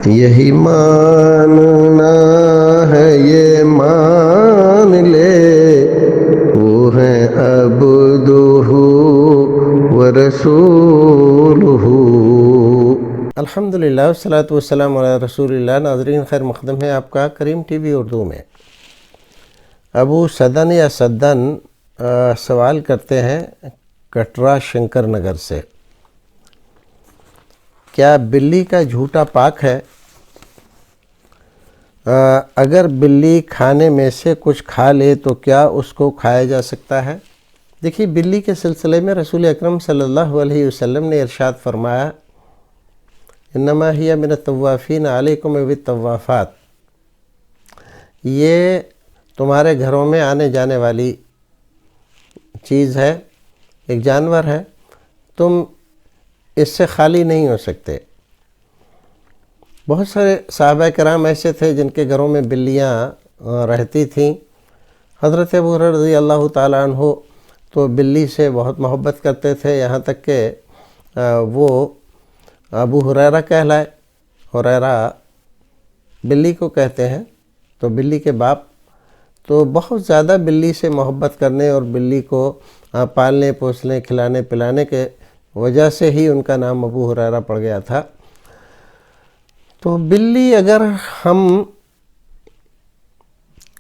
یہی ماننا ہے یہ مان لے، وہ ہیں عبدہ و رسولہ۔ الحمدللہ والصلاۃ والسلام علی رسول اللہ۔ ناظرین، خیر مقدم ہے آپ کا کریم ٹی وی اردو میں۔ ابو سدن یا سدن سوال کرتے ہیں کٹرا شنکر نگر سے، کیا بلی کا جھوٹا پاک ہے؟ اگر بلی کھانے میں سے کچھ کھا لے تو کیا اس کو کھایا جا سکتا ہے؟ دیکھیے، بلی کے سلسلے میں رسول اکرم صلی اللہ علیہ وسلم نے ارشاد فرمایا، انما ہی من الطوافین علیکم بالطوافات، یہ تمہارے گھروں میں آنے جانے والی چیز ہے، ایک جانور ہے، تم اس سے خالی نہیں ہو سکتے۔ بہت سارے صحابہ کرام ایسے تھے جن کے گھروں میں بلیاں رہتی تھیں۔ حضرت ابو ہریرہ رضی اللہ تعالیٰ عنہ تو بلی سے بہت محبت کرتے تھے، یہاں تک کہ وہ ابو ہریرہ کہلائے۔ ہریرہ بلی کو کہتے ہیں، تو بلی کے باپ تو بہت زیادہ بلی سے محبت کرنے اور بلی کو پالنے پوسنے کھلانے پلانے کے وجہ سے ہی ان کا نام ابو ہریرہ پڑ گیا تھا۔ تو بلی اگر ہم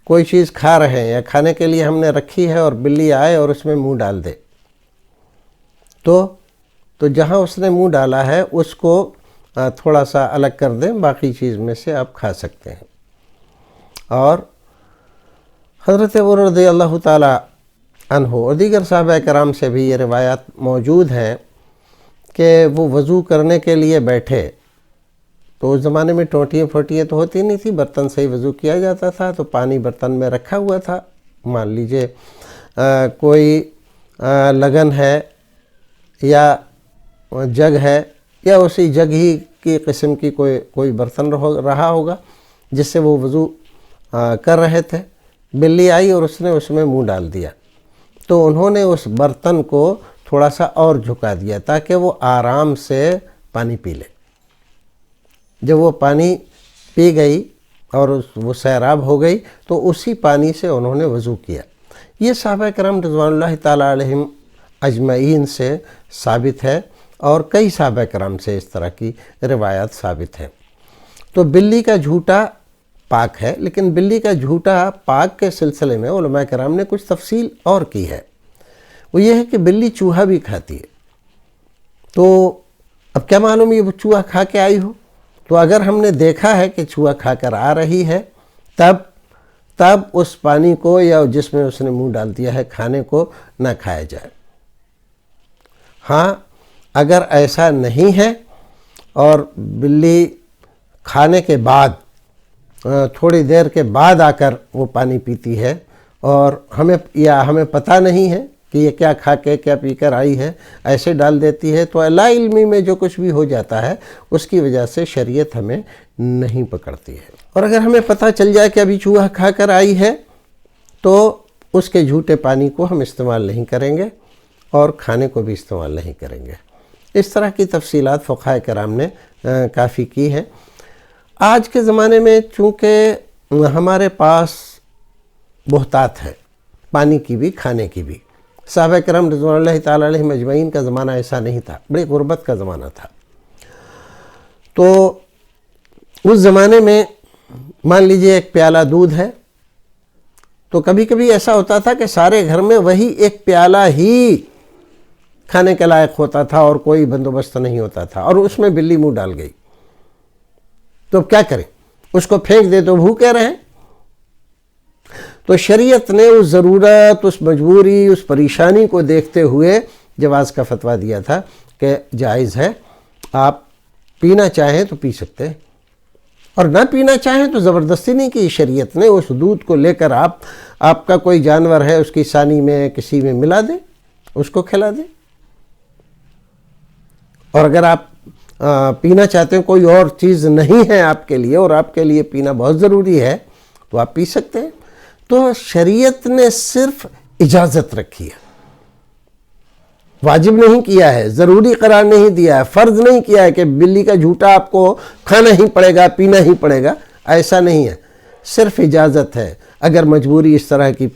کوئی چیز کھا رہے ہیں یا کھانے کے لیے ہم نے رکھی ہے اور بلی آئے اور اس میں منہ ڈال دے، تو جہاں اس نے منہ ڈالا ہے اس کو تھوڑا سا الگ کر دیں، باقی چیز میں سے آپ کھا سکتے ہیں۔ اور حضرت ابو ہریرہ رضی اللہ تعالی عنہ اور دیگر صحابہ کرام سے بھی یہ روایات موجود ہیں کہ وہ وضو کرنے کے لیے بیٹھے تو اس زمانے میں ٹوٹیاں پھوٹیاں تو ہوتی نہیں تھی، برتن سے ہی وضو کیا جاتا تھا، تو پانی برتن میں رکھا ہوا تھا۔ مان لیجئے کوئی لگن ہے یا جگ ہے یا اسی جگ ہی کی قسم کی کوئی برتن رہا ہوگا جس سے وہ وضو کر رہے تھے، بلی آئی اور اس نے اس میں منہ ڈال دیا، تو انہوں نے اس برتن کو تھوڑا سا اور جھکا دیا تاکہ وہ آرام سے پانی پی لے۔ جب وہ پانی پی گئی اور وہ سیراب ہو گئی تو اسی پانی سے انہوں نے وضو کیا۔ یہ صحابہ کرام رضوان اللہ تعالیٰ علیہم اجمعین سے ثابت ہے اور کئی صحابہ کرام سے اس طرح کی روایات ثابت ہیں۔ تو بلی کا جھوٹا پاک ہے، لیکن بلی کا جھوٹا پاک کے سلسلے میں علماء کرام نے کچھ تفصیل اور کی ہے۔ وہ یہ ہے کہ بلی چوہا بھی کھاتی ہے، تو اب کیا معلوم یہ وہ چوہا کھا کے آئی ہو؟ تو اگر ہم نے دیکھا ہے کہ چوہا کھا کر آ رہی ہے تب اس پانی کو یا جس میں اس نے منہ ڈال دیا ہے کھانے کو نہ کھایا جائے۔ ہاں، اگر ایسا نہیں ہے اور بلی کھانے کے بعد تھوڑی دیر کے بعد آ کر وہ پانی پیتی ہے اور ہمیں پتہ نہیں ہے کہ یہ کیا کھا کے کیا پی کر آئی ہے، ایسے ڈال دیتی ہے، تو لا علمی میں جو کچھ بھی ہو جاتا ہے اس کی وجہ سے شریعت ہمیں نہیں پکڑتی ہے۔ اور اگر ہمیں پتہ چل جائے کہ ابھی چوہا کھا کر آئی ہے تو اس کے جھوٹے پانی کو ہم استعمال نہیں کریں گے اور کھانے کو بھی استعمال نہیں کریں گے۔ اس طرح کی تفصیلات فقہاء کرام نے کافی کی ہے۔ آج کے زمانے میں چونکہ ہمارے پاس بہتات ہے، پانی کی بھی کھانے کی بھی، صحابہ کرام رضوان اللہ تعالیٰ علیہ مجمعین کا زمانہ ایسا نہیں تھا، بڑی غربت کا زمانہ تھا۔ تو اس زمانے میں مان لیجئے ایک پیالہ دودھ ہے، تو کبھی کبھی ایسا ہوتا تھا کہ سارے گھر میں وہی ایک پیالہ ہی کھانے کے لائق ہوتا تھا اور کوئی بندوبست نہیں ہوتا تھا، اور اس میں بلی منہ ڈال گئی، تو اب کیا کریں؟ اس کو پھینک دے تو بھوکے رہیں؟ تو شریعت نے اس ضرورت، اس مجبوری، اس پریشانی کو دیکھتے ہوئے جواز کا فتویٰ دیا تھا کہ جائز ہے، آپ پینا چاہیں تو پی سکتے ہیں اور نہ پینا چاہیں تو زبردستی نہیں کی شریعت نے۔ اس دودھ کو لے کر آپ کا کوئی جانور ہے اس کی سانی میں کسی میں ملا دیں، اس کو کھلا دیں، اور اگر آپ پینا چاہتے ہیں، کوئی اور چیز نہیں ہے آپ کے لیے اور آپ کے لیے پینا بہت ضروری ہے، تو آپ پی سکتے ہیں۔ تو شریعت نے صرف اجازت رکھی ہے، واجب نہیں کیا ہے، ضروری قرار نہیں دیا ہے، فرض نہیں کیا ہے کہ بلی کا جھوٹا آپ کو کھانا ہی پڑے گا، پینا ہی پڑے گا، ایسا نہیں ہے، صرف اجازت ہے۔ اگر مجبوری اس طرح کی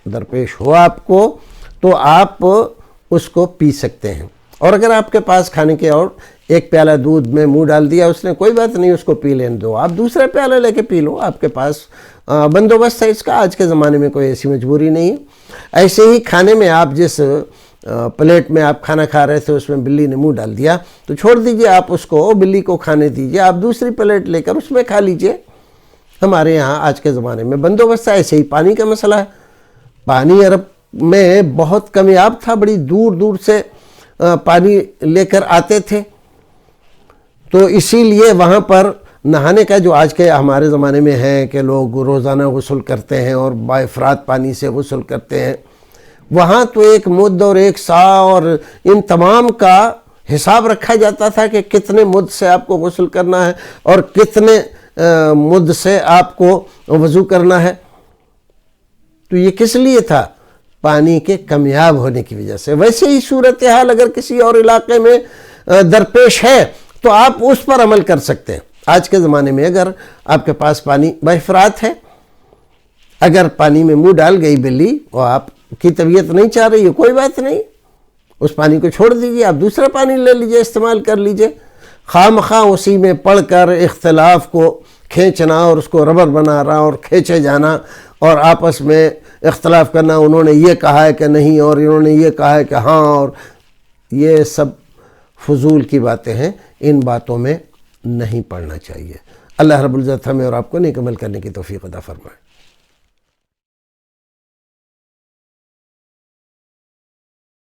درپیش ہو آپ کو تو آپ اس کو پی سکتے ہیں، اور اگر آپ کے پاس کھانے کے اور ایک پیالہ دودھ میں منہ ڈال دیا اس نے، کوئی بات نہیں، اس کو پی لینے دو، آپ دوسرا پیالہ لے کے پی لو، آپ کے پاس بندوبست ہے اس کا، آج کے زمانے میں کوئی ایسی مجبوری نہیں ہے۔ ایسے ہی کھانے میں آپ جس پلیٹ میں آپ کھانا کھا رہے تھے اس میں بلی نے منہ ڈال دیا تو چھوڑ دیجئے، آپ اس کو بلی کو کھانے دیجئے، آپ دوسری پلیٹ لے کر اس میں کھا لیجئے۔ ہمارے یہاں آج کے زمانے میں بندوبست ہے۔ ایسے ہی پانی کا مسئلہ ہے، پانی عرب میں بہت کمیاب تھا، بڑی دور دور سے پانی لے کر آتے تھے، تو اسی لیے وہاں پر نہانے کا جو آج کے ہمارے زمانے میں ہے کہ لوگ روزانہ غسل کرتے ہیں اور بافراد پانی سے غسل کرتے ہیں، وہاں تو ایک مد اور ایک سا اور ان تمام کا حساب رکھا جاتا تھا کہ کتنے مد سے آپ کو غسل کرنا ہے اور کتنے مد سے آپ کو وضو کرنا ہے۔ تو یہ کس لیے تھا؟ پانی کے کمیاب ہونے کی وجہ سے۔ ویسے ہی صورتحال اگر کسی اور علاقے میں درپیش ہے تو آپ اس پر عمل کر سکتے ہیں۔ آج کے زمانے میں اگر آپ کے پاس پانی بافراد ہے، اگر پانی میں منہ ڈال گئی بلی اور آپ کی طبیعت نہیں چاہ رہی ہے، کوئی بات نہیں، اس پانی کو چھوڑ دیجئے، آپ دوسرا پانی لے لیجئے، استعمال کر لیجئے۔ خواہ مخواہ اسی میں پڑھ کر اختلاف کو کھینچنا اور اس کو ربر بنا اور کھینچے جانا اور آپس میں اختلاف کرنا، انہوں نے یہ کہا ہے کہ نہیں اور انہوں نے یہ کہا ہے کہ ہاں، اور یہ سب فضول کی باتیں ہیں، ان باتوں میں نہیں پڑھنا چاہیے۔ اللہ رب العزت ہمیں اور آپ کو نیک عمل کرنے کی توفیق عطا فرمائے۔